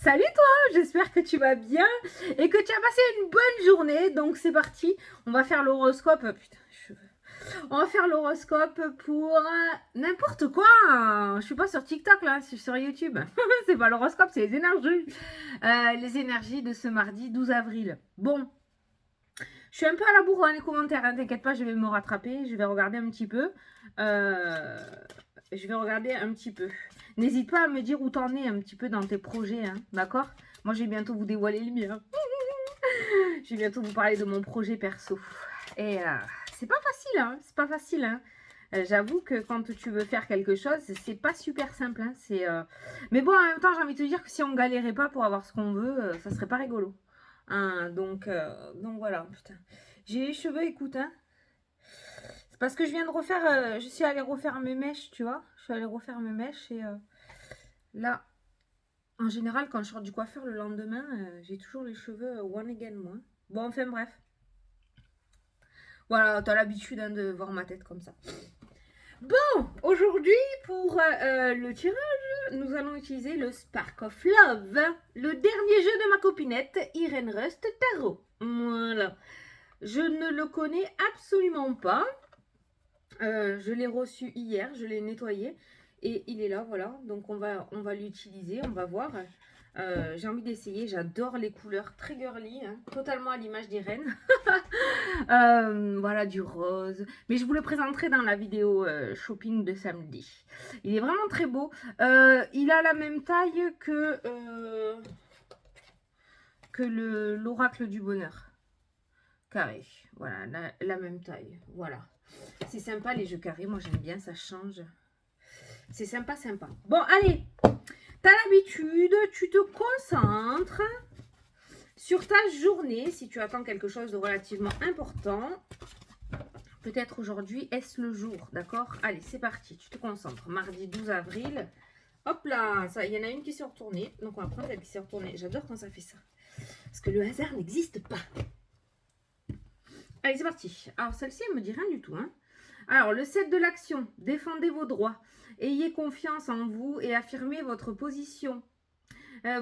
Salut toi, j'espère que tu vas bien et que tu as passé une bonne journée. Donc c'est parti, on va faire l'horoscope. Putain, on va faire l'horoscope pour n'importe quoi. Je suis pas sur TikTok là, je suis sur YouTube. C'est pas l'horoscope, c'est les énergies. Les énergies de ce mardi 12 avril. Bon, je suis un peu à la bourre dans les commentaires, hein, t'inquiète pas, je vais me rattraper, je vais regarder un petit peu. N'hésite pas à me dire où t'en es un petit peu dans tes projets, hein, d'accord? Moi, je vais bientôt vous dévoiler le mien. Je vais bientôt vous parler de mon projet perso. Et c'est pas facile, hein, c'est pas facile, hein. J'avoue que quand tu veux faire quelque chose, c'est pas super simple, hein. Mais bon, en même temps, j'ai envie de te dire que si on galérait pas pour avoir ce qu'on veut, ça serait pas rigolo. Hein, donc voilà, putain. J'ai les cheveux, écoute, hein. C'est parce que je viens de refaire, je suis allée refaire mes mèches, tu vois. Je suis allée refaire mes mèches et là, en général, quand je sors du coiffeur le lendemain, j'ai toujours les cheveux one again, moi. Bon, enfin bref. Voilà, t'as l'habitude, hein, de voir ma tête comme ça. Bon, aujourd'hui, pour le tirage, nous allons utiliser le Spark of Love, le dernier jeu de ma copinette, Irene Rust Tarot. Voilà. Je ne le connais absolument pas. Je l'ai reçu hier, je l'ai nettoyé et il est là, voilà. Donc on va l'utiliser, on va voir. J'ai envie d'essayer, j'adore les couleurs très girly, hein, totalement à l'image d'Irène. Voilà, du rose. Mais je vous le présenterai dans la vidéo shopping de samedi. Il est vraiment très beau. Il a la même taille que l'oracle du bonheur. Carré. Voilà, la même taille. Voilà. C'est sympa les jeux carrés, moi j'aime bien, ça change. C'est sympa, sympa. Bon, allez, t'as l'habitude, tu te concentres sur ta journée, si tu attends quelque chose de relativement important. Peut-être aujourd'hui, est-ce le jour, d'accord? Allez, c'est parti, tu te concentres. Mardi 12 avril. Hop là, il y en a une qui s'est retournée. Donc on va prendre celle qui s'est retournée. J'adore quand ça fait ça. Parce que le hasard n'existe pas. Allez, c'est parti. Alors celle-ci, elle me dit rien du tout, hein. Alors, le 7 de l'action, défendez vos droits, ayez confiance en vous et affirmez votre position.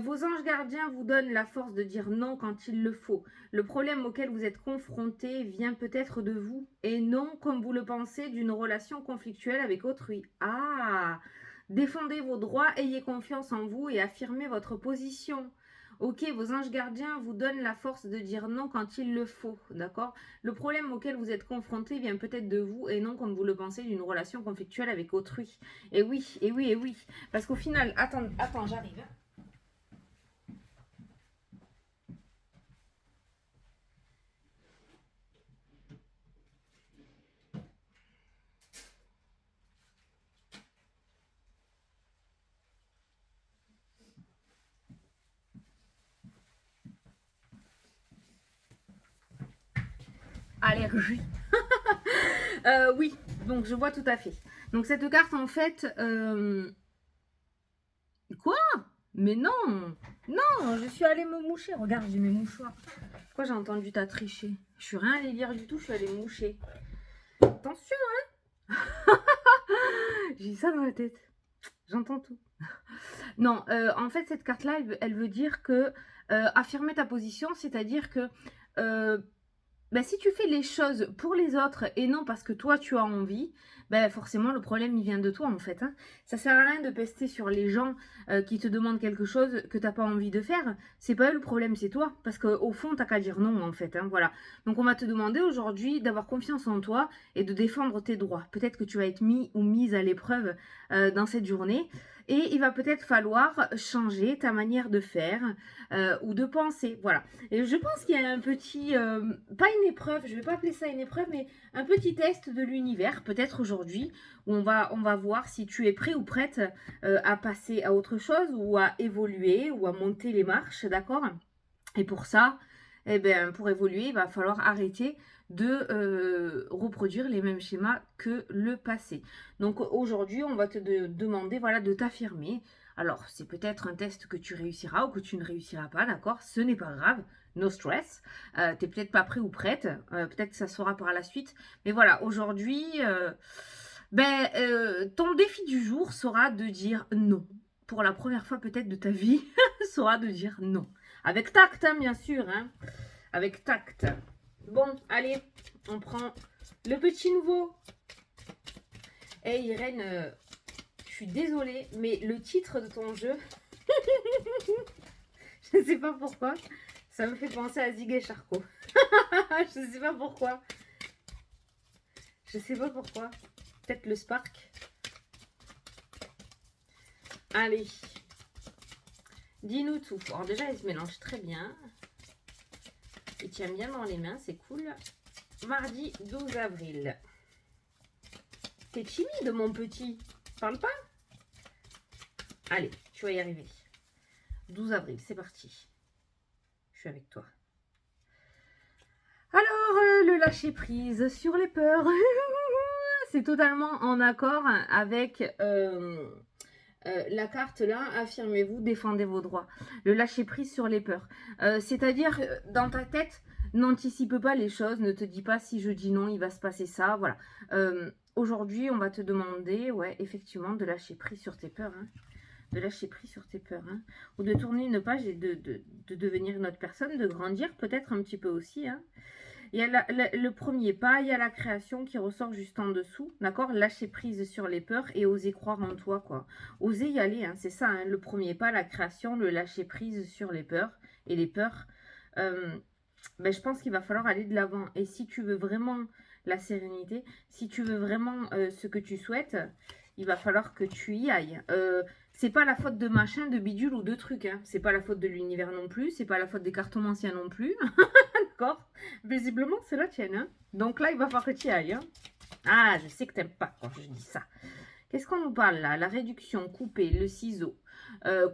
Vos anges gardiens vous donnent la force de dire non quand il le faut. Le problème auquel vous êtes confronté vient peut-être de vous et non, comme vous le pensez, d'une relation conflictuelle avec autrui. Ah, défendez vos droits, ayez confiance en vous et affirmez votre position. Ok, vos anges gardiens vous donnent la force de dire non quand il le faut, d'accord? Le problème auquel vous êtes confronté vient peut-être de vous et non, comme vous le pensez, d'une relation conflictuelle avec autrui. Et oui, et oui, et oui. Parce qu'au final, attends, j'arrive. Allergie. Oui, donc je vois tout à fait. Donc cette carte, en fait... Quoi? Mais non! Non, je suis allée me moucher. Regarde, j'ai mes mouchoirs. Pourquoi j'ai entendu ta tricher? Je suis rien allée lire du tout, je suis allée me moucher. Attention, hein. J'ai ça dans la tête. J'entends tout. Non, en fait, cette carte-là, elle veut dire que affirmer ta position, c'est-à-dire que si tu fais les choses pour les autres et non parce que toi tu as envie, forcément le problème il vient de toi en fait, hein. Ça sert à rien de pester sur les gens qui te demandent quelque chose que t'as pas envie de faire. C'est pas eux le problème, c'est toi. Parce qu'au fond, t'as qu'à dire non en fait, hein, voilà. Donc on va te demander aujourd'hui d'avoir confiance en toi et de défendre tes droits. Peut-être que tu vas être mis ou mise à l'épreuve dans cette journée. Et il va peut-être falloir changer ta manière de faire ou de penser. Voilà. Et je pense qu'il y a un petit, pas une épreuve, je ne vais pas appeler ça une épreuve, mais un petit test de l'univers, peut-être aujourd'hui, où on va voir si tu es prêt ou prête à passer à autre chose, ou à évoluer, ou à monter les marches, d'accord? Et pour ça, eh bien, pour évoluer, il va falloir arrêter de reproduire les mêmes schémas que le passé. Donc aujourd'hui, on va te demander voilà, de t'affirmer. Alors, c'est peut-être un test que tu réussiras ou que tu ne réussiras pas, d'accord? Ce n'est pas grave, no stress. T'es peut-être pas prêt ou prête, peut-être que ça sera par la suite. Mais voilà, aujourd'hui, ton défi du jour sera de dire non. pour la première fois peut-être de ta vie, saura de dire non. Avec tact, hein, bien sûr. Hein. Avec tact. Bon, allez, on prend le petit nouveau. Et Irène, je suis désolée, mais le titre de ton jeu, je ne sais pas pourquoi, ça me fait penser à Zig et Charcot. Je ne sais pas pourquoi. Je sais pas pourquoi. Peut-être le Spark. Allez. Dis-nous tout. Alors déjà, il se mélange très bien. Il tient bien dans les mains, c'est cool. Mardi 12 avril. T'es timide, mon petit. Parle pas. Allez, tu vas y arriver. 12 avril, c'est parti. Je suis avec toi. Alors, le lâcher prise sur les peurs. C'est totalement en accord avec la carte là. Affirmez-vous, défendez vos droits. Le lâcher prise sur les peurs. C'est-à-dire, dans ta tête, n'anticipe pas les choses. Ne te dis pas si je dis non, il va se passer ça. Voilà. Aujourd'hui, on va te demander, ouais, effectivement, de lâcher prise sur tes peurs. Hein. De lâcher prise sur tes peurs. Hein. Ou de tourner une page et de devenir une autre personne, de grandir peut-être un petit peu aussi. Hein. Il y a le premier pas, il y a la création qui ressort juste en dessous, d'accord? Lâcher prise sur les peurs et oser croire en toi, quoi. Oser y aller, hein, c'est ça, hein, le premier pas, la création, le lâcher prise sur les peurs. Et les peurs, ben, je pense qu'il va falloir aller de l'avant. Et si tu veux vraiment la sérénité, si tu veux vraiment ce que tu souhaites, il va falloir que tu y ailles. C'est pas la faute de machin, de bidule ou de trucs. Hein. C'est pas la faute de l'univers non plus. C'est pas la faute des cartomanciens non plus. D'accord? Visiblement, c'est la tienne. Hein. Donc là, il va falloir que tu y ailles. Hein. Ah, je sais que t'aimes pas quand je dis ça. Qu'est-ce qu'on nous parle là? La réduction, couper, le ciseau.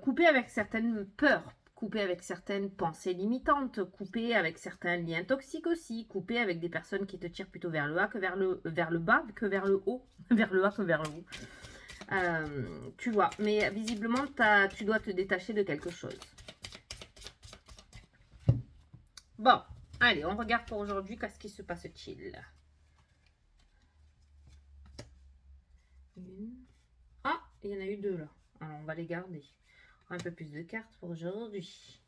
Couper avec certaines peurs. Couper avec certaines pensées limitantes. Couper avec certains liens toxiques aussi. Couper avec des personnes qui te tirent plutôt vers le bas que vers le bas que vers le haut. Vers le bas que vers le haut. Tu vois, mais visiblement, tu dois te détacher de quelque chose. Bon, allez, on regarde pour aujourd'hui. Qu'est-ce qui se passe-t-il? Ah, il y en a eu deux là. Alors, on va les garder. Un peu plus de cartes pour aujourd'hui.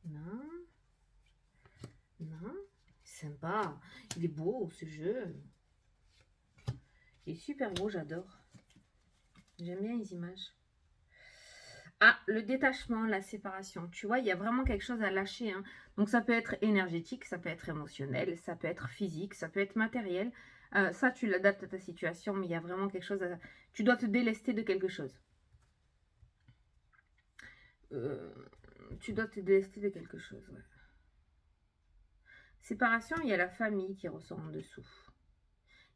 Non. Non. Sympa. Il est beau, ce jeu. Il est super beau, j'adore. J'aime bien les images. Ah, le détachement, la séparation. Tu vois, il y a vraiment quelque chose à lâcher. Hein. Donc, ça peut être énergétique, ça peut être émotionnel, ça peut être physique, ça peut être matériel. Ça, tu l'adaptes à ta situation, mais il y a vraiment quelque chose à... Tu dois te délester de quelque chose. Tu dois te délester de quelque chose, ouais. Séparation, il y a la famille qui ressort en dessous.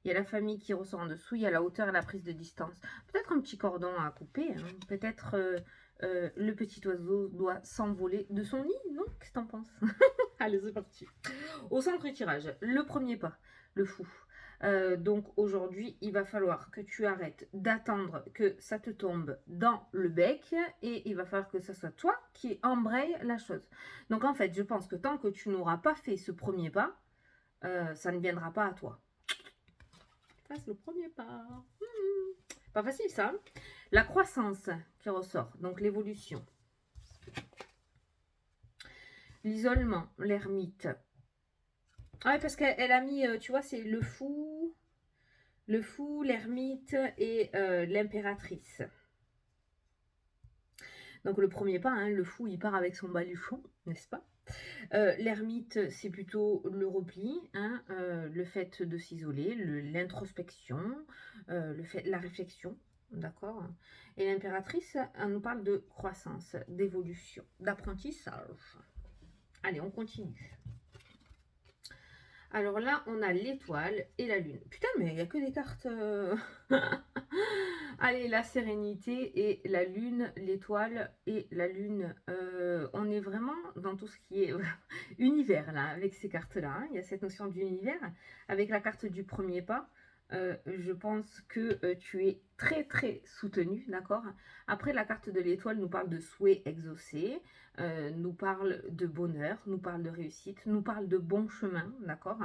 Il y a la famille qui ressort en dessous, il y a la hauteur et la prise de distance. Peut-être un petit cordon à couper, hein. Peut-être le petit oiseau doit s'envoler de son nid, non? Qu'est-ce que t'en penses? Allez, c'est parti. Au centre tirage, le premier pas, le fou. Donc aujourd'hui, il va falloir que tu arrêtes d'attendre que ça te tombe dans le bec et il va falloir que ce soit toi qui embraye la chose. Donc en fait, je pense que tant que tu n'auras pas fait ce premier pas, ça ne viendra pas à toi. Fasse le premier pas. Pas facile ça. La croissance qui ressort, donc l'évolution. L'isolement, l'ermite. Ah oui, parce qu'elle a mis, tu vois, c'est le fou, l'ermite et l'impératrice. Donc le premier pas, hein, le fou, il part avec son baluchon, n'est-ce pas? L'ermite, c'est plutôt le repli, hein, le fait de s'isoler, l'introspection, la réflexion, d'accord? Et l'impératrice, elle nous parle de croissance, d'évolution, d'apprentissage. Allez, on continue. Alors là, on a l'étoile et la lune. Putain, mais il n'y a que des cartes... Allez, la sérénité et la lune, l'étoile et la lune. On est vraiment dans tout ce qui est univers, là, avec ces cartes-là. Hein. Il y a cette notion d'univers. Avec la carte du premier pas, Je pense que tu es très très soutenu, d'accord? Après, la carte de l'étoile nous parle de souhaits exaucés, nous parle de bonheur, nous parle de réussite, nous parle de bon chemin, d'accord?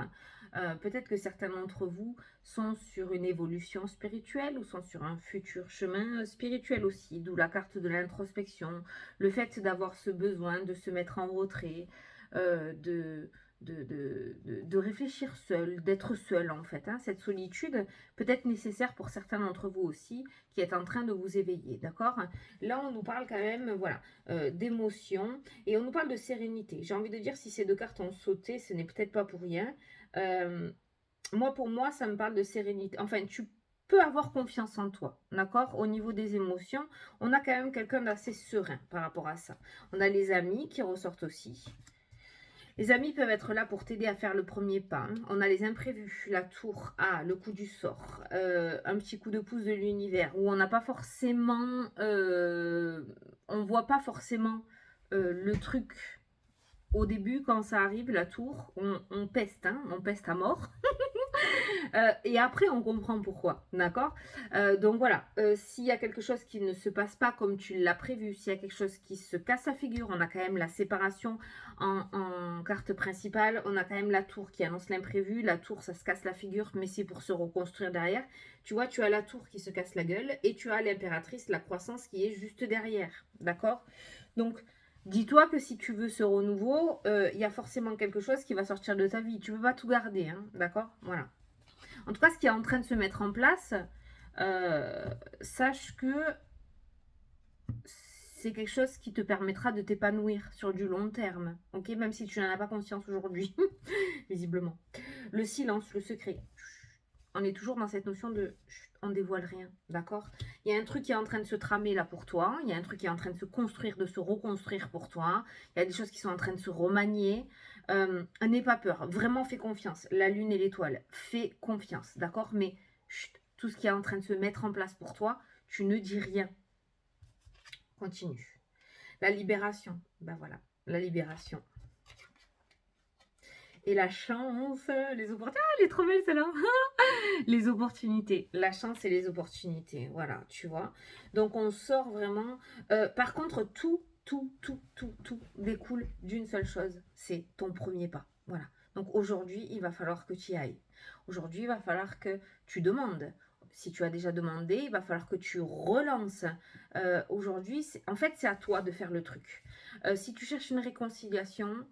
Peut-être que certains d'entre vous sont sur une évolution spirituelle ou sont sur un futur chemin spirituel aussi, d'où la carte de l'introspection, le fait d'avoir ce besoin de se mettre en retrait, de de réfléchir seul, d'être seul en fait. Hein. Cette solitude peut être nécessaire pour certains d'entre vous aussi qui est en train de vous éveiller, d'accord? Là, on nous parle quand même, voilà, d'émotion et on nous parle de sérénité. J'ai envie de dire, si ces deux cartes ont sauté, ce n'est peut-être pas pour rien. Pour moi, ça me parle de sérénité. Enfin, tu peux avoir confiance en toi, d'accord? Au niveau des émotions, on a quand même quelqu'un d'assez serein par rapport à ça. On a les amis qui ressortent aussi. Les amis peuvent être là pour t'aider à faire le premier pas. Hein. On a les imprévus, la tour, le coup du sort, un petit coup de pouce de l'univers, où on n'a pas forcément, on voit pas forcément le truc au début quand ça arrive, la tour, on peste, hein, on peste à mort. Et après, on comprend pourquoi, d'accord? Donc voilà, s'il y a quelque chose qui ne se passe pas comme tu l'as prévu, s'il y a quelque chose qui se casse la figure, on a quand même la séparation en carte principale, on a quand même la tour qui annonce l'imprévu, la tour, ça se casse la figure, mais c'est pour se reconstruire derrière. Tu vois, tu as la tour qui se casse la gueule, et tu as l'impératrice, la croissance qui est juste derrière, d'accord? Donc, dis-toi que si tu veux ce renouveau, il y a forcément quelque chose qui va sortir de ta vie. Tu ne peux pas tout garder, hein, d'accord? Voilà. En tout cas, ce qui est en train de se mettre en place, sache que c'est quelque chose qui te permettra de t'épanouir sur du long terme, ok? Même si tu n'en as pas conscience aujourd'hui, visiblement. Le silence, le secret. On est toujours dans cette notion de on dévoile rien, d'accord? Il y a un truc qui est en train de se tramer là pour toi, il y a un truc qui est en train de se construire, de se reconstruire pour toi, il y a des choses qui sont en train de se remanier. N'aie pas peur, vraiment fais confiance. La lune et l'étoile, fais confiance, d'accord? Mais chut, tout ce qui est en train de se mettre en place pour toi, tu ne dis rien. Continue. La libération, ben voilà, la libération. Et la chance, les opportunités. Ah, elle est trop belle celle-là. Les opportunités. La chance et les opportunités. Voilà, tu vois. Donc, on sort vraiment. Par contre, tout découle d'une seule chose. C'est ton premier pas. Voilà. Donc, aujourd'hui, il va falloir que tu y ailles. Aujourd'hui, il va falloir que tu demandes. Si tu as déjà demandé, il va falloir que tu relances. Aujourd'hui, en fait, c'est à toi de faire le truc. Si tu cherches une réconciliation,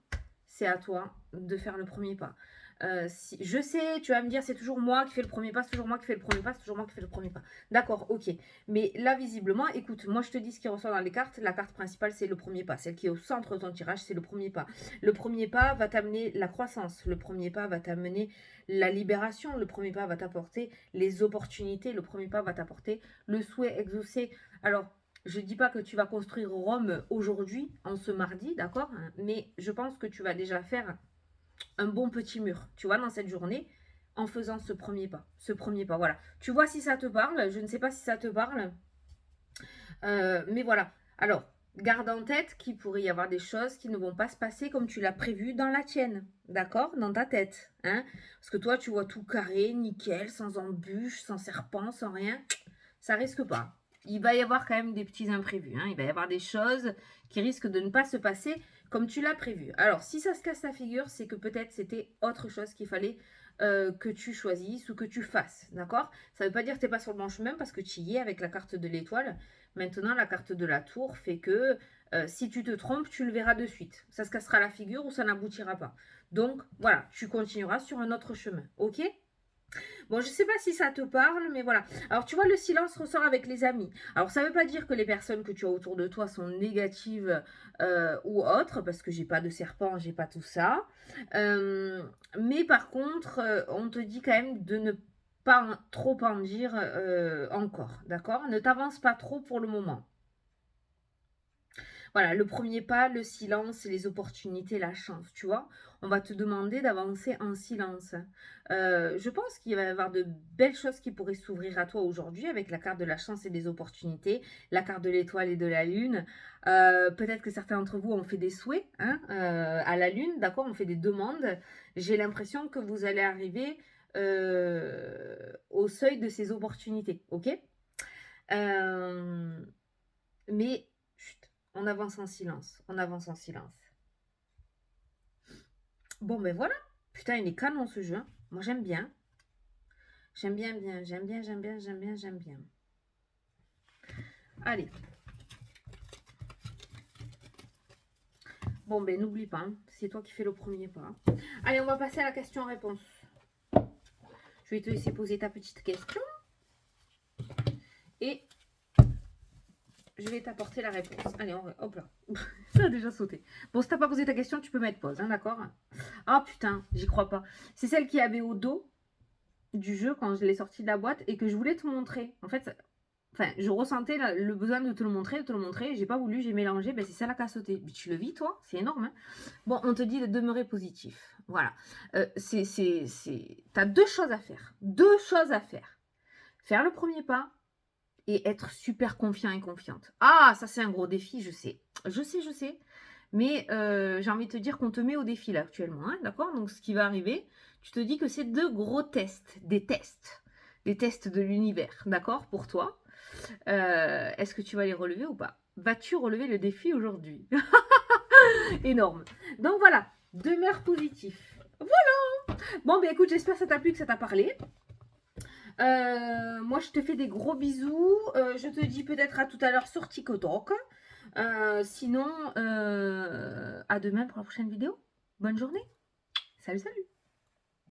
c'est à toi de faire le premier pas. Je sais, tu vas me dire, c'est toujours moi qui fais le premier pas, c'est toujours moi qui fais le premier pas, c'est toujours moi qui fais le premier pas. D'accord, ok. Mais là, visiblement, écoute, moi je te dis ce qui ressort dans les cartes. La carte principale, c'est le premier pas. Celle qui est au centre de ton tirage, c'est le premier pas. Le premier pas va t'amener la croissance. Le premier pas va t'amener la libération. Le premier pas va t'apporter les opportunités. Le premier pas va t'apporter le souhait exaucé. Alors, je ne dis pas que tu vas construire Rome aujourd'hui, en ce mardi, d'accord? Mais je pense que tu vas déjà faire un bon petit mur, tu vois, dans cette journée, en faisant ce premier pas. Ce premier pas, voilà. Tu vois si ça te parle, je ne sais pas si ça te parle. Mais voilà. Alors, garde en tête qu'il pourrait y avoir des choses qui ne vont pas se passer comme tu l'as prévu dans la tienne, d'accord? Dans ta tête, hein? Parce que toi, tu vois tout carré, nickel, sans embûches, sans serpent, sans rien. Ça risque pas. Il va y avoir quand même des petits imprévus. Hein. Il va y avoir des choses qui risquent de ne pas se passer comme tu l'as prévu. Alors, si ça se casse la figure, c'est que peut-être c'était autre chose qu'il fallait que tu choisisses ou que tu fasses. D'accord? Ça ne veut pas dire que tu n'es pas sur le bon chemin parce que tu y es avec la carte de l'étoile. Maintenant, la carte de la tour fait que si tu te trompes, tu le verras de suite. Ça se cassera la figure ou ça n'aboutira pas. Donc, voilà, tu continueras sur un autre chemin. Ok? Bon, je ne sais pas si ça te parle, mais voilà. Alors, tu vois, le silence ressort avec les amis. Alors, ça ne veut pas dire que les personnes que tu as autour de toi sont négatives ou autres, parce que j'ai pas de serpent, j'ai pas tout ça. Mais par contre, on te dit quand même de ne pas trop en dire encore, d'accord? Ne t'avance pas trop pour le moment. Voilà, le premier pas, le silence, les opportunités, la chance, tu vois. On va te demander d'avancer en silence. Je pense qu'il va y avoir de belles choses qui pourraient s'ouvrir à toi aujourd'hui avec la carte de la chance et des opportunités, la carte de l'étoile et de la lune. Peut-être que certains d'entre vous ont fait des souhaits hein, à la lune, d'accord, on fait des demandes. J'ai l'impression que vous allez arriver au seuil de ses opportunités, ok? Mais chut, on avance en silence, on avance en silence. Bon, ben voilà. Putain, il est canon ce jeu. Moi, j'aime bien. J'aime bien, j'aime bien. Allez. Bon, ben n'oublie pas, hein, c'est toi qui fais le premier pas. Allez, on va passer à la question-réponse. Je vais te laisser poser ta petite question. Et je vais t'apporter la réponse. Allez, hop là. Ça a déjà sauté. Bon, si t'as pas posé ta question, tu peux mettre pause, hein, d'accord? Ah putain, j'y crois pas. C'est celle qui avait au dos du jeu quand je l'ai sortie de la boîte et que je voulais te montrer. En fait, je ressentais le besoin de te le montrer, J'ai pas voulu, j'ai mélangé. Ben, c'est celle-là qui a sauté. Mais tu le vis, toi? C'est énorme, hein? Bon, on te dit de demeurer positif. Voilà. T'as deux choses à faire. Deux choses à faire. Faire le premier pas et être super confiant et confiante. Ah, ça c'est un gros défi, je sais. Je sais. Mais j'ai envie de te dire qu'on te met au défi là actuellement, hein, d'accord? Donc ce qui va arriver, tu te dis que c'est de gros tests, des tests de l'univers, d'accord, pour toi. Est-ce que tu vas les relever ou pas? Vas-tu relever le défi aujourd'hui? Énorme. Donc voilà, demeure positif. Voilà. Bon, ben écoute, j'espère que ça t'a plu, que ça t'a parlé. Moi, je te fais des gros bisous. Je te dis peut-être à tout à l'heure sur TikTok. Sinon, à demain pour la prochaine vidéo. Bonne journée. Salut, salut.